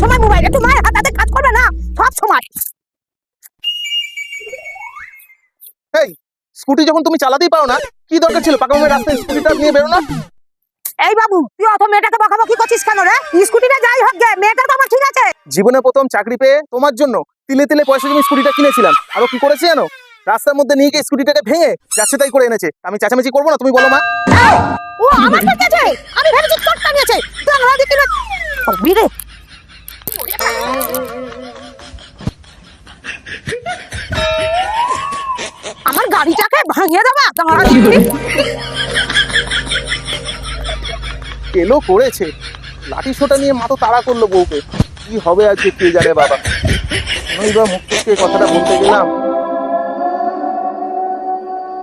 সময় মোবাইল, একটু মায়ের হাতে কাজ করবে না সব সময়। এই স্কুটি যখন তুমি চালাতেই পারো না, কি দরকার ছিল পাকা মামের রাস্তায় স্কুটিটা নিয়ে বেরো না? এই বাবু, তুই অত মেয়েটাকে বকাবকি করছিস কেন রে? স্কুটিটা যাই হোক গে, মেয়েটা তো আমার ঠিক আছে। জীবনে প্রথম চাকরি পেয়ে তোমার জন্য তিলে তিলে পয়সা জমি স্কুটিটা কিনেছিলাম, আরো কি করেছে জানো? রাস্তার মধ্যে নিয়ে গিয়ে স্কুটিটাকে ভেঙে যাচ্ছে তাই করে এনেছে। আমি চেঁচামেচি করবো না, তুমি বলো মা। এই, ও আমার ঠিক আছে, আমি ভেবেছি চটটা নিয়েছে। বাংলা দিকে না বিরে আমার গাড়িটাকে ভাঙিয়ে দেবা দাঁড়া। কেলো করেছে, লাঠি সোটা নিয়ে মা তো তাড়া করলো বউকে। কি হবে আজকে কে জানে বাবা। আমি বা মুখ থেকে কথাটা বলতে গেলাম,